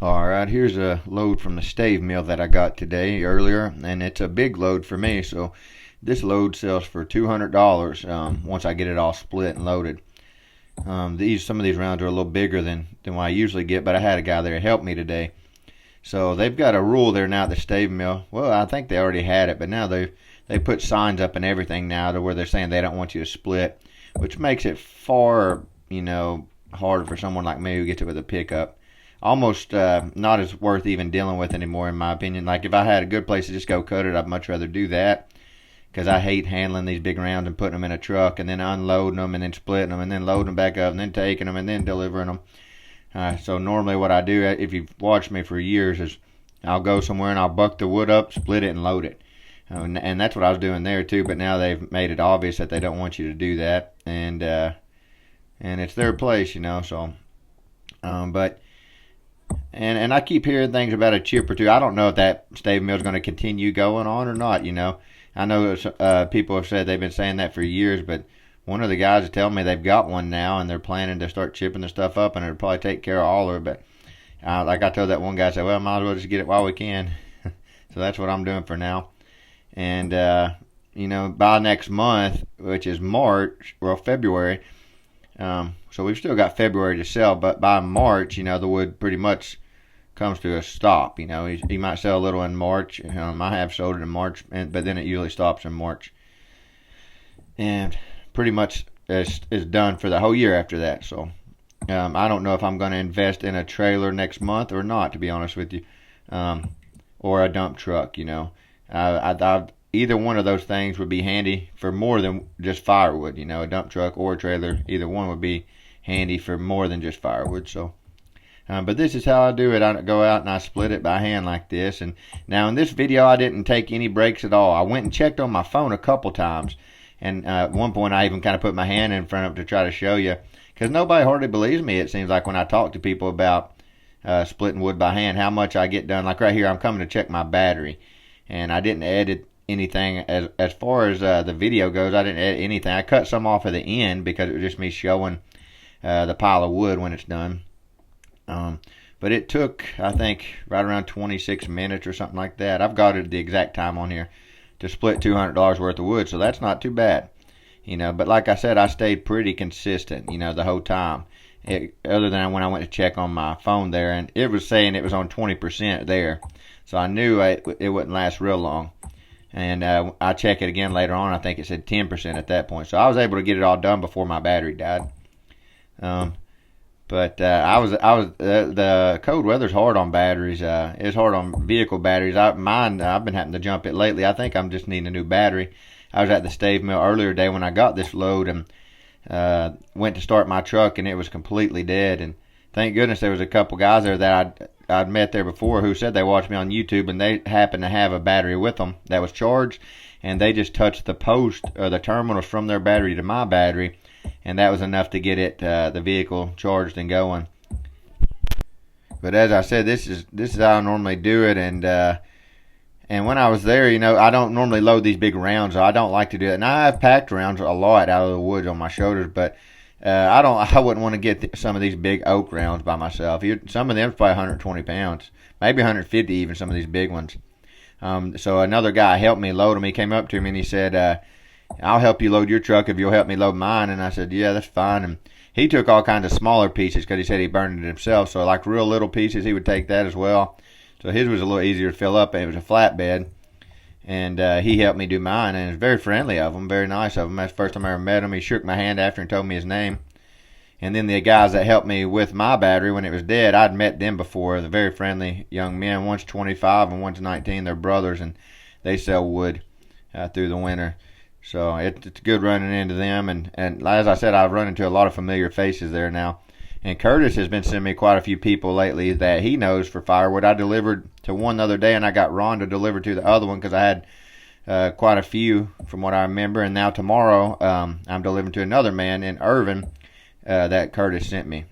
Alright, here's a load from the stave mill that I got today earlier, and it's a big load for me, so this load sells for $200 once I get it all split and loaded. Some of these rounds are a little bigger than what I usually get, but I had a guy there to help me today. So they've got a rule there now at the stave mill. Well, I think they already had it, but now they put signs up and everything now to where they're saying they don't want you to split, which makes it far, harder for someone like me who gets it with a pickup. Almost not as worth even dealing with anymore, in my opinion. Like, if I had a good place to just go cut it, I'd much rather do that, because I hate handling these big rounds and putting them in a truck and then unloading them and then splitting them and then loading them back up and then taking them and then delivering them. So normally what I do, if you've watched me for years, is I'll go somewhere and I'll buck the wood up, split it, and load it. And that's what I was doing there too, but now they've made it obvious that they don't want you to do that, and it's their place, so but and I keep hearing things about a chipper too. I don't know if that stave mill is going to continue going on or not. I know people have said they've been saying that for years, but one of the guys is telling me they've got one now and they're planning to start chipping the stuff up, and it'll probably take care of all of it. But like I told that one guy, I said, well, might as well just get it while we can. So that's what I'm doing for now. And by next month, which is February. So we've still got February to sell, but by March, the wood pretty much comes to a stop. He might sell a little in March. I have sold it in March, but then it usually stops in March. And pretty much is done for the whole year after that. So I don't know if I'm going to invest in a trailer next month or not, to be honest with you, or a dump truck. Either one of those things would be handy for more than just firewood. A dump truck or a trailer, either one would be handy for more than just firewood. So, but this is how I do it. I go out and I split it by hand like this. And now in this video, I didn't take any breaks at all. I went and checked on my phone a couple times. And at one point, I even kind of put my hand in front of it to try to show you, because nobody hardly believes me, it seems like, when I talk to people about splitting wood by hand, how much I get done. Like right here, I'm coming to check my battery, and I didn't edit anything as far as the video goes. I didn't edit anything. I cut some off at the end because it was just me showing the pile of wood when it's done. But it took, I think, right around 26 minutes or something like that. I've got it the exact time on here to split $200 worth of wood, so that's not too bad. But like I said, I stayed pretty consistent, the whole time. Other than when I went to check on my phone there, and it was saying it was on 20% there. So I knew it wouldn't last real long. And I checked it again later on. I think it said 10% at that point. So I was able to get it all done before my battery died. But the cold weather's hard on batteries. It's hard on vehicle batteries. I've been having to jump it lately. I think I'm just needing a new battery. I was at the stave mill earlier today when I got this load, and went to start my truck, and it was completely dead. And thank goodness there was a couple guys there that I'd met there before who said they watched me on YouTube, and they happened to have a battery with them that was charged, and they just touched the post or the terminals from their battery to my battery, and that was enough to get it the vehicle charged and going. But as I said, this is how I normally do it, and when I was there, I don't normally load these big rounds. So I don't like to do it. And I've packed rounds a lot out of the woods on my shoulders, but I wouldn't want to get some of these big oak rounds by myself. Some of them probably 120 pounds, maybe 150 even, some of these big ones. So another guy helped me load them. He came up to me and he said, I'll help you load your truck if you'll help me load mine. And I said, yeah, that's fine. And he took all kinds of smaller pieces because he said he burned it himself. So like real little pieces, he would take that as well. So his was a little easier to fill up, and it was a flatbed. And he helped me do mine, and it was very friendly of him, very nice of him. That's the first time I ever met him. He shook my hand after and told me his name. And then the guys that helped me with my battery when it was dead, I'd met them before. They're very friendly young men. One's 25 and one's 19. They're brothers, and they sell wood through the winter. So it's good running into them. And as I said, I've run into a lot of familiar faces there now. And Curtis has been sending me quite a few people lately that he knows for firewood. I delivered to one the other day, and I got Ron to deliver to the other one because I had quite a few from what I remember. And now tomorrow I'm delivering to another man in Irvin that Curtis sent me.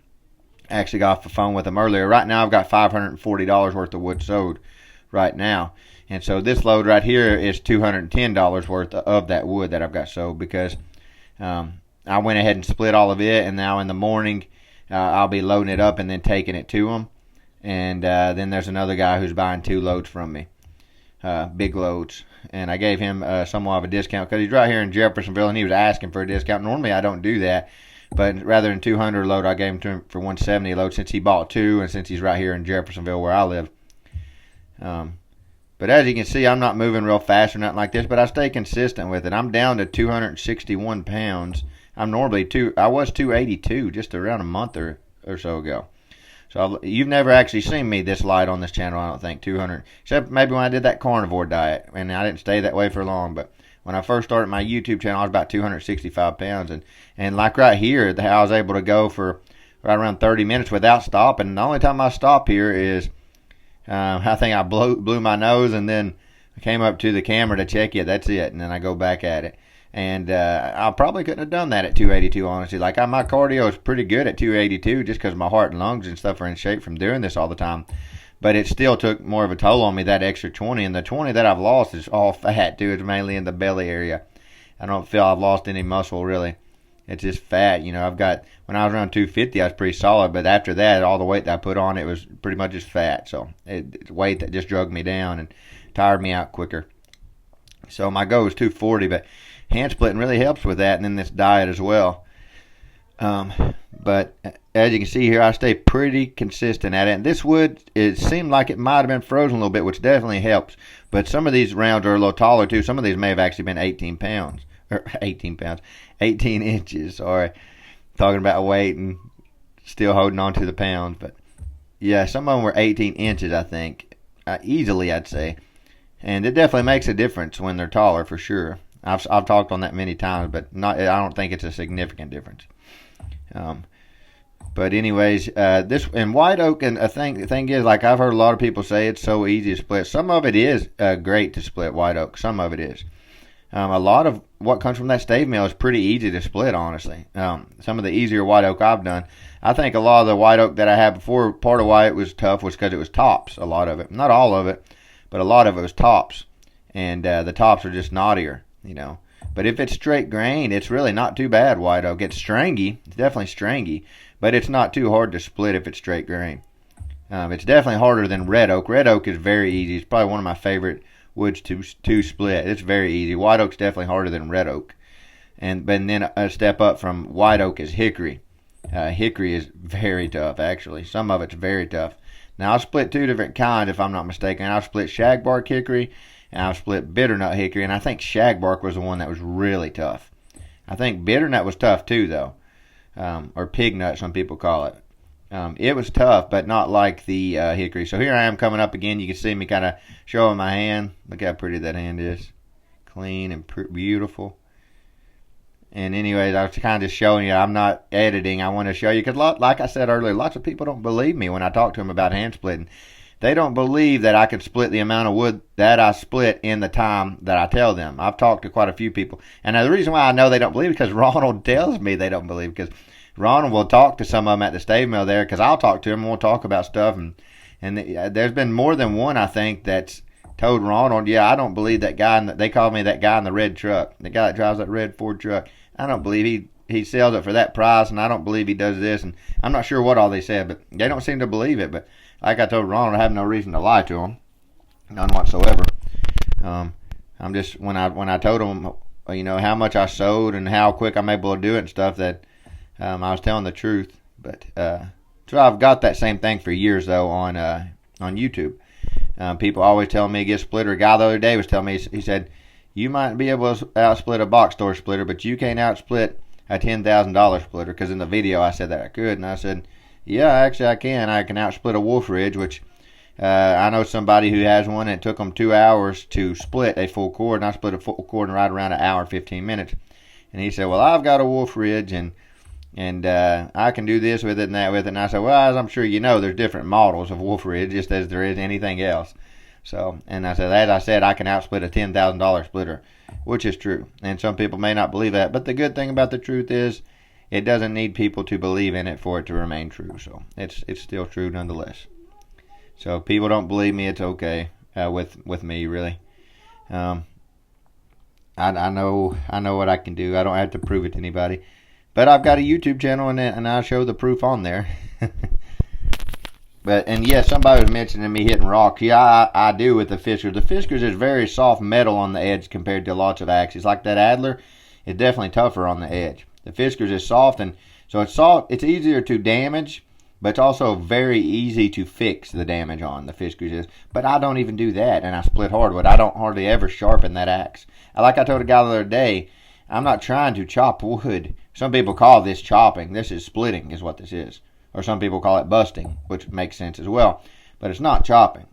I actually got off the phone with him earlier. Right now I've got $540 worth of wood sold right now. And so this load right here is $210 worth of that wood that I've got sold because I went ahead and split all of it, and now in the morning I'll be loading it up and then taking it to them. and then there's another guy who's buying 2 loads from me, big loads. And I gave him somewhat of a discount because he's right here in Jeffersonville, and he was asking for a discount. Normally I don't do that, but rather than 200 a load, I gave him to him for 170 a load since he bought 2, and since he's right here in Jeffersonville where I live. But as you can see, I'm not moving real fast or nothing like this, but I stay consistent with it. I'm down to 261 pounds. I was 282 just around a month or so ago. So you've never actually seen me this light on this channel, I don't think, 200. Except maybe when I did that carnivore diet, and I didn't stay that way for long. But when I first started my YouTube channel, I was about 265 pounds. And like right here, I was able to go for right around 30 minutes without stopping. And the only time I stop here is I think I blew my nose, and then I came up to the camera to check it. That's it. And then I go back at it. And I probably couldn't have done that at 282, honestly. Like, my cardio is pretty good at 282 just because my heart and lungs and stuff are in shape from doing this all the time. But it still took more of a toll on me, that extra 20. And the 20 that I've lost is all fat, too. It's mainly in the belly area. I don't feel I've lost any muscle, really. It's just fat. You know, when I was around 250, I was pretty solid. But after that, all the weight that I put on, it was pretty much just fat. So it's weight that just drug me down and tired me out quicker. So my goal is 240, but hand splitting really helps with that, and then this diet as well. But as you can see here, I stay pretty consistent at it. And this wood, it seemed like it might have been frozen a little bit, which definitely helps. But some of these rounds are a little taller too. Some of these may have actually been 18 inches. Sorry, talking about weight and still holding on to the pounds. But yeah, some of them were 18 inches, I think, easily, I'd say. And it definitely makes a difference when they're taller, for sure. I've talked on that many times, but I don't think it's a significant difference. But anyways, this in white oak, and the thing is, like, I've heard a lot of people say it's so easy to split. Some of it is great to split white oak. Some of it is. A lot of what comes from that stave mill is pretty easy to split, honestly. Some of the easier white oak I've done. I think a lot of the white oak that I had before, part of why it was tough was because it was tops, a lot of it. Not all of it, but a lot of it was tops. And the tops are just knottier. You know, but if it's straight grain, it's really not too bad. White oak, it's stringy. It's definitely stringy, but it's not too hard to split if it's straight grain. It's definitely harder than red oak. Red oak is very easy. It's probably one of my favorite woods to split. It's very easy. White oak's definitely harder than red oak. But then a step up from white oak is hickory. Hickory is very tough, actually. Some of it's very tough. Now, I'll split 2 different kinds, if I'm not mistaken. I'll split shagbark hickory, and I've split bitternut hickory, and I think shagbark was the one that was really tough. I think bitternut was tough too, though, or pignut, some people call it. It was tough, but not like the hickory. So here I am coming up again. You can see me kind of showing my hand. Look how pretty that hand is. Clean and beautiful. And anyways, I was kind of just showing you. I'm not editing. I want to show you because, like I said earlier, lots of people don't believe me when I talk to them about hand splitting. They don't believe that I can split the amount of wood that I split in the time that I tell them. I've talked to quite a few people. And the reason why I know they don't believe is because Ronald tells me they don't believe. Because Ronald will talk to some of them at the stave mill there, because I'll talk to them and we'll talk about stuff. And there's been more than one, I think, that's told Ronald, yeah, I don't believe that guy. They call me that guy in the red truck. The guy that drives that red Ford truck. I don't believe he sells it for that price, and I don't believe he does this. And I'm not sure what all they said, but they don't seem to believe it. But like I told Ronald, I have no reason to lie to him, none whatsoever. I'm just when I told him, you know, how much I sold and how quick I'm able to do it and stuff, that I was telling the truth. But so I've got that same thing for years though on YouTube. People always tell me to get a splitter. A guy the other day was telling me, he said, you might be able to outsplit a box store splitter, but you can't outsplit a $10,000 splitter. Because in the video I said that I could, and I said, yeah, actually I can. I can outsplit a Wolf Ridge, which I know somebody who has one, and it took them 2 hours to split a full cord, and I split a full cord in right around an hour and 15 minutes. And he said, well, I've got a Wolf Ridge, and I can do this with it and that with it. And I said, well, as I'm sure you know, there's different models of Wolf Ridge, just as there is anything else. So, and I said, as I said, I can outsplit a $10,000 splitter, which is true. And some people may not believe that, but the good thing about the truth is, it doesn't need people to believe in it for it to remain true. So it's still true nonetheless. So if people don't believe me, it's okay with me, really. I know what I can do. I don't have to prove it to anybody. But I've got a YouTube channel, and I show the proof on there. And yes, somebody was mentioning me hitting rocks. Yeah, I do with the Fiskars. The Fiskars is very soft metal on the edge compared to lots of axes. Like that Adler, it's definitely tougher on the edge. The Fiskars is soft, and so it's soft. It's easier to damage, but it's also very easy to fix the damage on. The Fiskars is. But I don't even do that, and I split hardwood. I don't hardly ever sharpen that axe. Like I told a guy the other day, I'm not trying to chop wood. Some people call this chopping. This is splitting, is what this is. Or some people call it busting, which makes sense as well. But it's not chopping.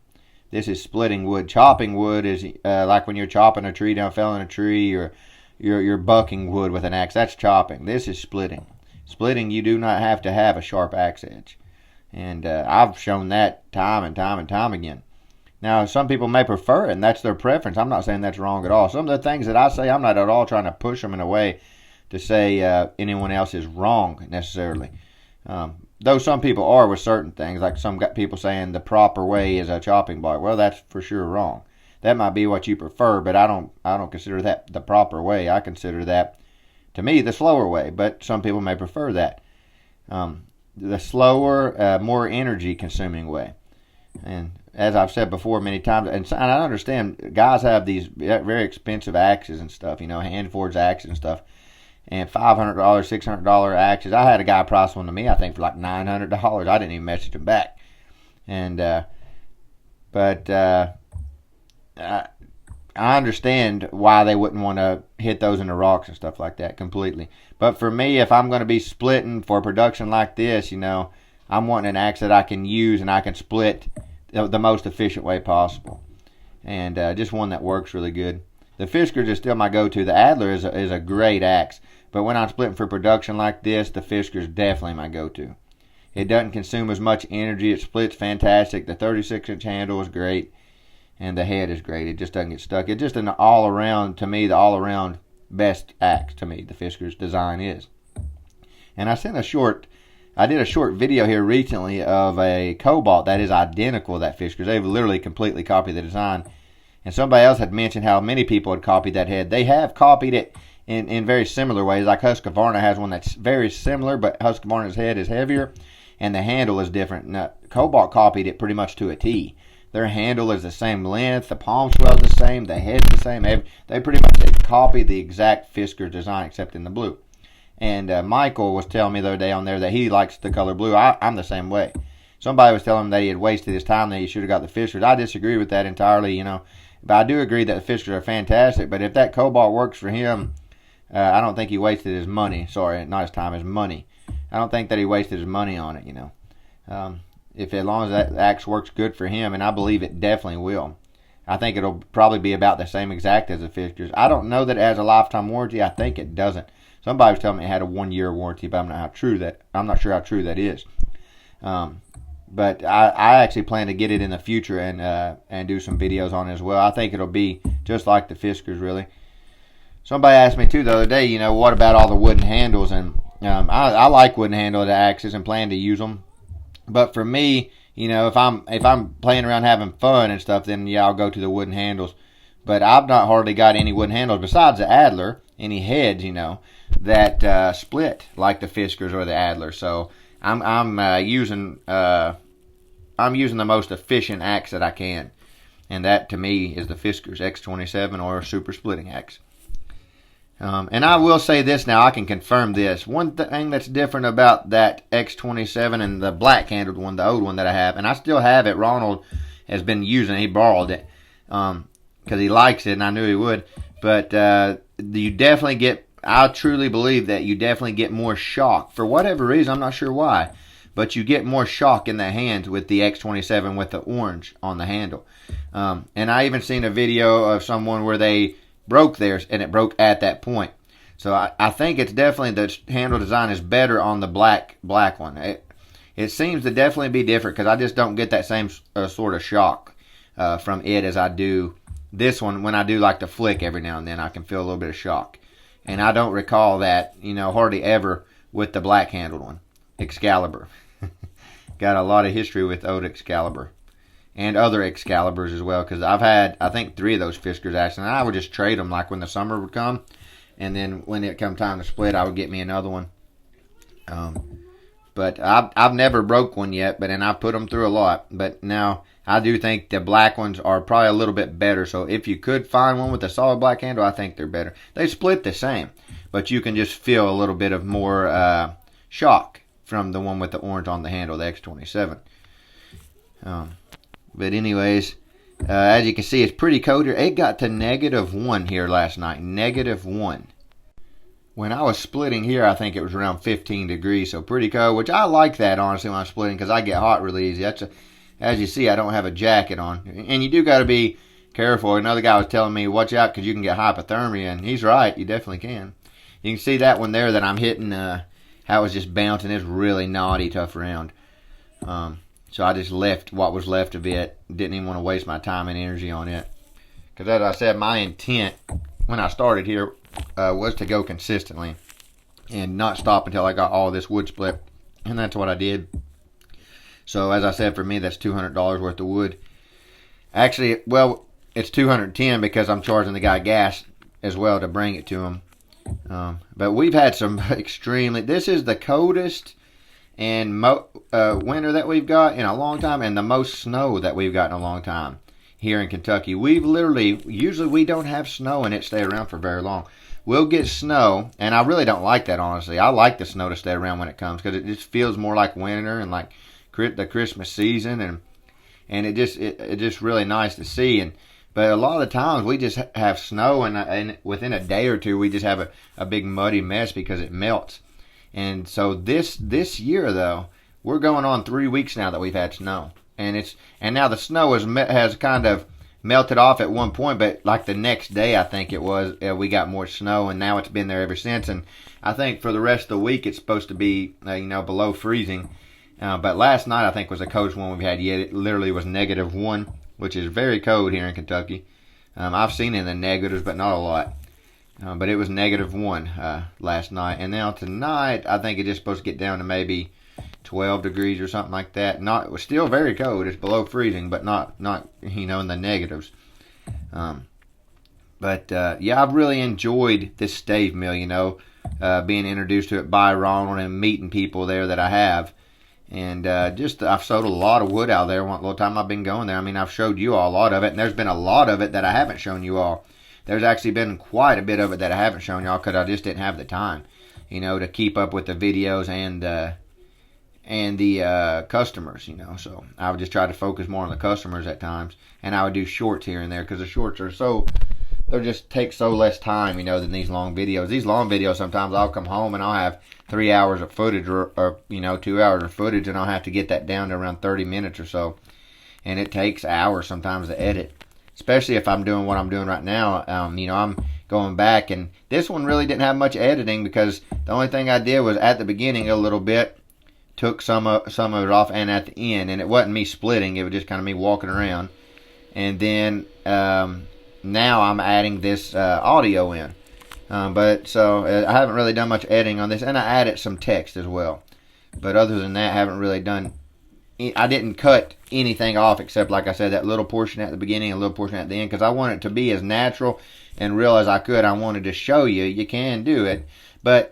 This is splitting wood. Chopping wood is like when you're chopping a tree down, felling a tree, or you're bucking wood with an axe. That's chopping. This is splitting. Splitting, you do not have to have a sharp axe edge. And I've shown that time and time and time again. Now, some people may prefer it, and that's their preference. I'm not saying that's wrong at all. Some of the things that I say, I'm not at all trying to push them in a way to say anyone else is wrong necessarily. Though some people are with certain things, like some people saying the proper way is a chopping block. Well, that's for sure wrong. That might be what you prefer, but I don't consider that the proper way. I consider that, to me, the slower way. But some people may prefer that, the slower, more energy-consuming way. And as I've said before many times, and I understand guys have these very expensive axes and stuff, hand forged axes and stuff. And $500, $600 axes. I had a guy price one to me, I think, for like $900. I didn't even message him back. And I understand why they wouldn't want to hit those in the rocks and stuff like that completely. But for me, if I'm going to be splitting for production like this, I'm wanting an axe that I can use and I can split the most efficient way possible. And just one that works really good. The Fiskars is still my go-to. The Adler is a great axe. But when I'm splitting for production like this, the Fiskar is definitely my go-to. It doesn't consume as much energy. It splits fantastic. The 36-inch handle is great. And the head is great. It just doesn't get stuck. It's just an all-around, to me, the all-around best axe to me, the Fiskar's design is. And I did a short video here recently of a Cobalt that is identical to that Fiskar's. They've literally completely copied the design. And somebody else had mentioned how many people had copied that head. They have copied it in very similar ways. Like Husqvarna has one that's very similar, but Husqvarna's head is heavier and the handle is different. Now, Cobalt copied it pretty much to a T. Their handle is the same length, the palm swell is the same, the head's the same. They pretty much copied the exact Fiskars design except in the blue. And Michael was telling me the other day on there that he likes the color blue. I'm the same way. Somebody was telling him that he had wasted his time, that he should have got the Fiskars. I disagree with that entirely, But I do agree that the Fiskars are fantastic. But if that Cobalt works for him, I don't think he wasted his money. Sorry, not his time, his money. I don't think that he wasted his money on it, If as long as that axe works good for him, and I believe it definitely will. I think it'll probably be about the same exact as the Fiskars. I don't know that it has a lifetime warranty. I think it doesn't. Somebody was telling me it had a 1-year warranty, but I'm not sure how true that is. But I actually plan to get it in the future and do some videos on it as well. I think it'll be just like the Fiskars, really. Somebody asked me too the other day, what about all the wooden handles? And I like wooden handled axes and plan to use them. But for me, if I'm playing around having fun and stuff, then yeah, I'll go to the wooden handles. But I've not hardly got any wooden handles besides the Adler, any heads, that split like the Fiskars or the Adler. So I'm using the most efficient axe that I can, and that to me is the Fiskars X27 or Super Splitting Axe. And I will say this now, I can confirm this. One thing that's different about that X27 and the black handled one, the old one that I have, and I still have it. Ronald has been using it. He borrowed it because he likes it, and I knew he would. But you definitely get, I truly believe that you definitely get more shock. For whatever reason, I'm not sure why, but you get more shock in the hands with the X27 with the orange on the handle. And I even seen a video of someone where they broke theirs, and it broke at that point. So I think it's definitely, the handle design is better on the black one. It seems to definitely be different because I just don't get that same sort of shock from it as I do this one. When I do like to flick every now and then, I can feel a little bit of shock. And I don't recall that, hardly ever with the black handled one, Excalibur. Got a lot of history with old Excalibur. And other Excaliburs as well, because I've had, I think, 3 of those Fiskars axes, and I would just trade them like when the summer would come, and then when it come time to split, I would get me another one. But I've never broke one yet, but and I've put them through a lot. But now I do think the black ones are probably a little bit better. So if you could find one with a solid black handle, I think they're better. They split the same, but you can just feel a little bit of more shock from the one with the orange on the handle, the X27. But anyways, as you can see, it's pretty cold here. It got to -1 here last night. -1. When I was splitting here, I think it was around 15 degrees, so pretty cold, which I like that, honestly, when I'm splitting, because I get hot really easy. As you see, I don't have a jacket on. And you do got to be careful. Another guy was telling me, watch out, because you can get hypothermia, and he's right. You definitely can. You can see that one there that I'm hitting, how it was just bouncing. It's really naughty, tough round. So I just left what was left of it. Didn't even want to waste my time and energy on it. Because as I said, my intent when I started here was to go consistently and not stop until I got all this wood split. And that's what I did. So as I said, for me, that's $200 worth of wood. Actually, well, it's $210 because I'm charging the guy gas as well to bring it to him. But we've had some extremely... This is the coldest and winter that we've got in a long time, and the most snow that we've got in a long time here in Kentucky. We've literally... Usually we don't have snow and it stay around for very long. We'll get snow, and I really don't like that, honestly. I like the snow to stay around when it comes because it just feels more like winter and like the Christmas season, and it just really nice to see. But a lot of the times we just have snow, and within a day or two we just have a big muddy mess because it melts. And so this year though, we're going on 3 weeks now that we've had snow, and now the snow has kind of melted off at one point, but like the next day I think it was, we got more snow, and now it's been there ever since. And I think for the rest of the week it's supposed to be below freezing. But last night I think was the coldest one we've had yet. It literally was -1, which is very cold here in Kentucky. I've seen it in the negatives, but not a lot. But it was -1 last night. And now tonight, I think it's just supposed to get down to maybe 12 degrees or something like that. It was still very cold. It's below freezing, but not in the negatives. Yeah, I've really enjoyed this stave mill, being introduced to it by Ronald and meeting people there that I have. And I've sold a lot of wood out there. One little time I've been going there. I mean, I've showed you all a lot of it, and there's been a lot of it that I haven't shown you all. There's actually been quite a bit of it that I haven't shown y'all because I just didn't have the time, to keep up with the videos and the customers, So I would just try to focus more on the customers at times, and I would do shorts here and there because the shorts are they just take so less time, than these long videos. These long videos, sometimes I'll come home and I'll have 3 hours of footage or 2 hours of footage, and I'll have to get that down to around 30 minutes or so. And it takes hours sometimes to edit, especially if I'm doing what I'm doing right now. I'm going back, and this one really didn't have much editing because the only thing I did was at the beginning a little bit, took some of it off, and at the end, and it wasn't me splitting, it was just kind of me walking around. And then now I'm adding this audio in. So I haven't really done much editing on this, and I added some text as well. But other than that, I haven't really done. I didn't cut anything off except, like I said, that little portion at the beginning and a little portion at the end, because I want it to be as natural and real as I could. I wanted to show you can do it,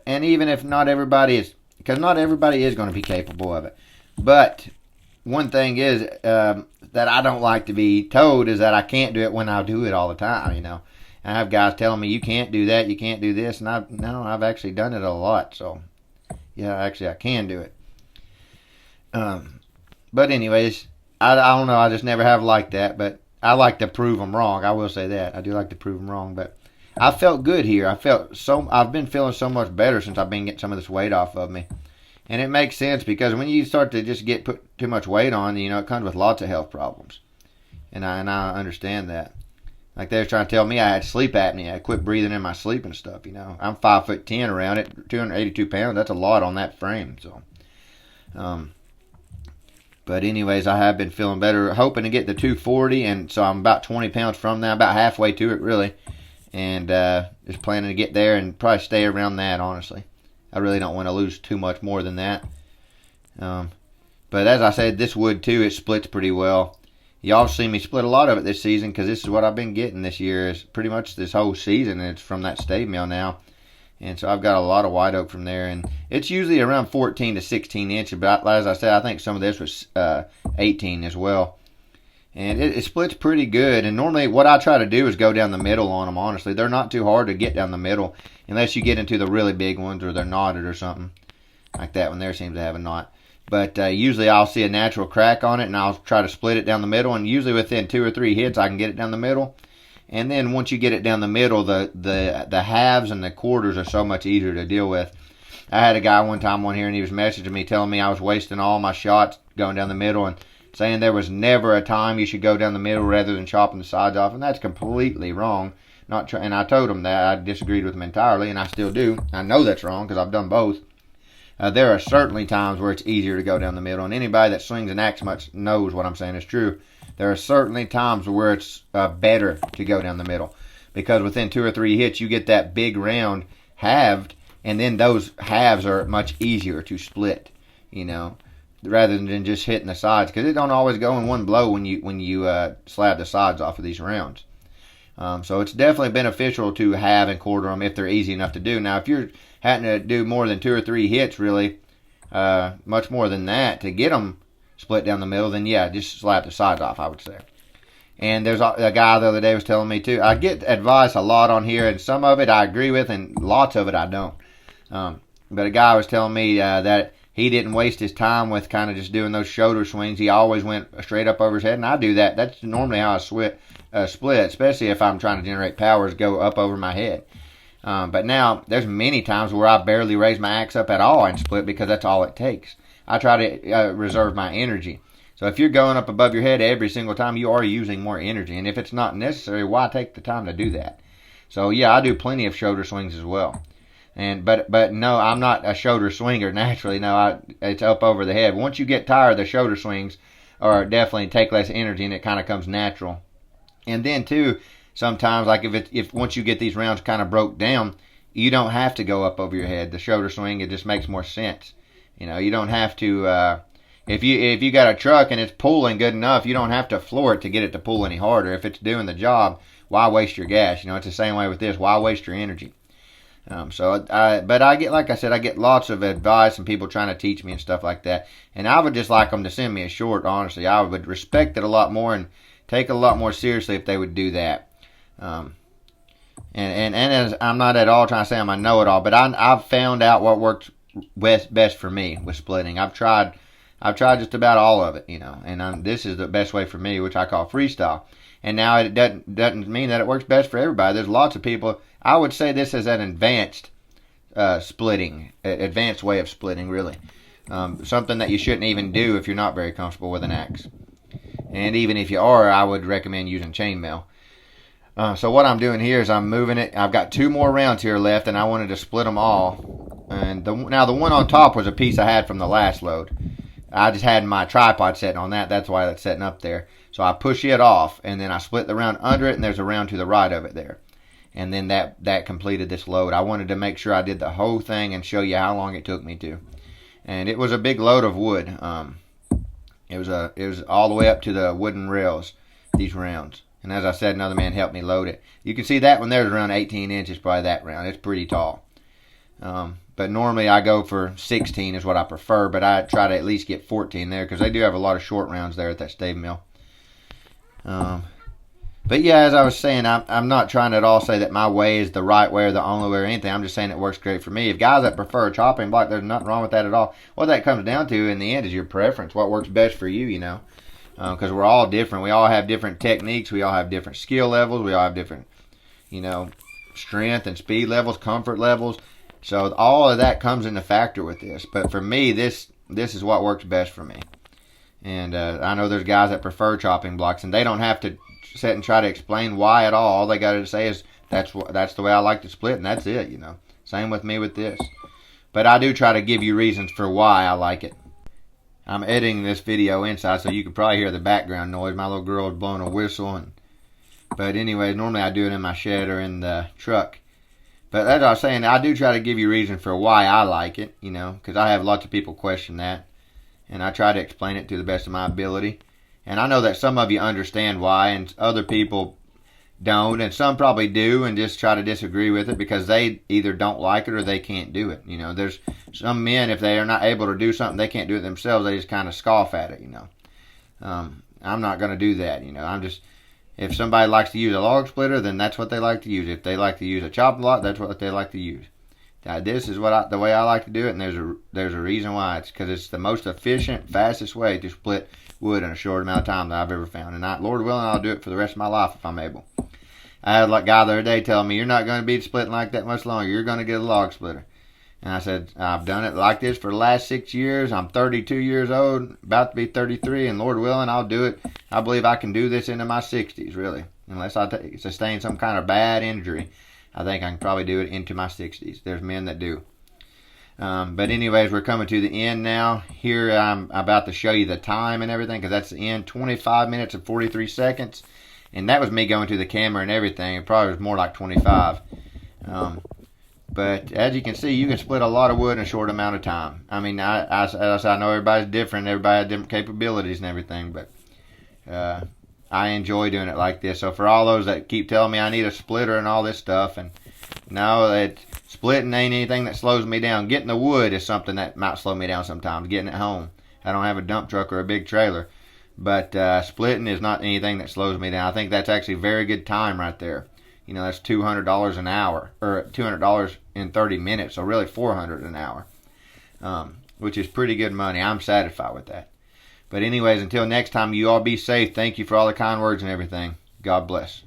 and even if not everybody is, because not everybody is going to be capable of it. But one thing is that I don't like to be told is that I can't do it when I do it all the time. I have guys telling me, you can't do that, you can't do this, and I've actually done it a lot. So, yeah, actually I can do it. But anyways, I don't know, I just never have liked that, but I like to prove them wrong. I will say that. I do like to prove them wrong, but I felt good here. I've been feeling so much better since I've been getting some of this weight off of me. And it makes sense because when you start to just put too much weight on, it comes with lots of health problems. And I understand that. Like they were trying to tell me I had sleep apnea. I quit breathing in my sleep and stuff, I'm 5'10" around it, 282 pounds. That's a lot on that frame. So, but anyways, I have been feeling better, hoping to get to 240, and so I'm about 20 pounds from that, about halfway to it really, and just planning to get there and probably stay around that. Honestly, I really don't want to lose too much more than that. But as I said, this wood too, it splits pretty well. Y'all have seen me split a lot of it this season because this is what I've been getting this year. Is pretty much this whole season. It's from that stave mill now, And so I've got a lot of white oak from there, and it's usually around 14 to 16 inches. But as I said, I think some of this was 18 as well. And it splits pretty good. And normally what I try to do is go down the middle on them, honestly. They're not too hard to get down the middle unless you get into the really big ones or they're knotted or something. Like that one there seems to have a knot. But usually I'll see a natural crack on it, and I'll try to split it down the middle. And usually within 2 or 3 hits, I can get it down the middle. And then once you get it down the middle, the halves and the quarters are so much easier to deal with. I had a guy one time on here, and he was messaging me telling me I was wasting all my shots going down the middle, and saying there was never a time you should go down the middle rather than chopping the sides off, and that's completely wrong. And I told him that I disagreed with him entirely, and I still do. I know that's wrong because I've done both. There are certainly times where it's easier to go down the middle, and anybody that swings an axe much knows what I'm saying is true. There are certainly times where it's better to go down the middle, because within 2 or 3 hits you get that big round halved, and then those halves are much easier to split, rather than just hitting the sides, because it don't always go in one blow when you slab the sides off of these rounds. So it's definitely beneficial to halve and quarter them if they're easy enough to do. Now, if you're having to do more than 2 or 3 hits, really, much more than that, to get them split down the middle, then yeah, just slap the sides off, I would say. And there's a guy the other day was telling me too. I get advice a lot on here, and some of it I agree with, and lots of it I don't. But a guy was telling me that he didn't waste his time with kind of just doing those shoulder swings. He always went straight up over his head, and I do that. That's normally how I split, especially if I'm trying to generate powers, go up over my head. But now, there's many times where I barely raise my axe up at all and split, because that's all it takes. I try to reserve my energy. So if you're going up above your head every single time, you are using more energy. And if it's not necessary, why take the time to do that? So yeah, I do plenty of shoulder swings as well. But no, I'm not a shoulder swinger naturally. No, it's up over the head. Once you get tired, the shoulder swings are definitely take less energy, and it kind of comes natural. And then too, sometimes like if once you get these rounds kind of broke down, you don't have to go up over your head. The shoulder swing, it just makes more sense. You don't have to. If you got a truck and it's pulling good enough, you don't have to floor it to get it to pull any harder. If it's doing the job, why waste your gas? It's the same way with this. Why waste your energy? But I get, like I said, I get lots of advice and people trying to teach me and stuff like that. And I would just like them to send me a short, honestly. I would respect it a lot more and take it a lot more seriously if they would do that. And as I'm not at all trying to say I'm a know-it-all, but I've found out what works best for me with splitting. I've tried just about all of it, and this is the best way for me, which I call freestyle. And now it doesn't mean that it works best for everybody. There's lots of people. I would say this is an advanced advanced way of splitting, really. Something that you shouldn't even do if you're not very comfortable with an axe. And even if you are, I would recommend using chainmail. So what I'm doing here is I'm moving it. I've got 2 more rounds here left, and I wanted to split them all. And now the one on top was a piece I had from the last load. I just had my tripod setting on that. That's why that's setting up there. So I push it off, and then I split the round under it, and there's a round to the right of it there. And then that completed this load. I wanted to make sure I did the whole thing and show you how long it took me to. And it was a big load of wood. It was all the way up to the wooden rails, these rounds. And as I said, another man helped me load it. You can see that one there's around 18 inches, probably that round. It's pretty tall. But normally I go for 16 is what I prefer, but I try to at least get 14 there, because they do have a lot of short rounds there at that stave mill. But yeah, as I was saying, I'm not trying to at all say that my way is the right way or the only way or anything. I'm just saying it works great for me. If guys that prefer a chopping block, there's nothing wrong with that at all. What that comes down to in the end is your preference, what works best for you, because we're all different. We all have different techniques. We all have different skill levels. We all have different, strength and speed levels, comfort levels. So all of that comes into factor with this. But for me, this is what works best for me. And I know there's guys that prefer chopping blocks, and they don't have to sit and try to explain why at all. All they got to say is that's the way I like to split, and that's it. Same with me with this. But I do try to give you reasons for why I like it. I'm editing this video inside, so you can probably hear the background noise. My little girl is blowing a whistle. But anyways, normally I do it in my shed or in the truck. But as I was saying, I do try to give you reasons for why I like it, because I have lots of people question that. And I try to explain it to the best of my ability. And I know that some of you understand why, and other people don't, and some probably do and just try to disagree with it because they either don't like it or they can't do it. There's some men, if they are not able to do something, they can't do it themselves, they just kind of scoff at it. I'm not going to do that. I'm just, if somebody likes to use a log splitter, then that's what they like to use. If they like to use a chopping block, that's what they like to use. This is the way I like to do it, and there's a reason why. It's because it's the most efficient, fastest way to split wood in a short amount of time that I've ever found. And Lord willing, I'll do it for the rest of my life if I'm able. I had a guy the other day tell me, "You're not going to be splitting like that much longer. You're going to get a log splitter." And I said, "I've done it like this for the last 6 years. I'm 32 years old, about to be 33, and Lord willing, I'll do it. I believe I can do this into my 60s, really, unless I sustain some kind of bad injury. I think I can probably do it into my 60s. There's men that do." But anyways, we're coming to the end now. Here I'm about to show you the time and everything, because that's the end. 25 minutes and 43 seconds. And that was me going to the camera and everything. It probably was more like 25. But as you can see, you can split a lot of wood in a short amount of time. I mean, I know everybody's different. Everybody has different capabilities and everything. But I enjoy doing it like this. So for all those that keep telling me I need a splitter and all this stuff, and no, that splitting ain't anything that slows me down. Getting the wood is something that might slow me down sometimes. Getting it home. I don't have a dump truck or a big trailer. But splitting is not anything that slows me down. I think that's actually very good time right there. That's $200 an hour, or $200 in 30 minutes, so really $400 an hour, which is pretty good money. I'm satisfied with that. But anyways, until next time, you all be safe. Thank you for all the kind words and everything. God bless.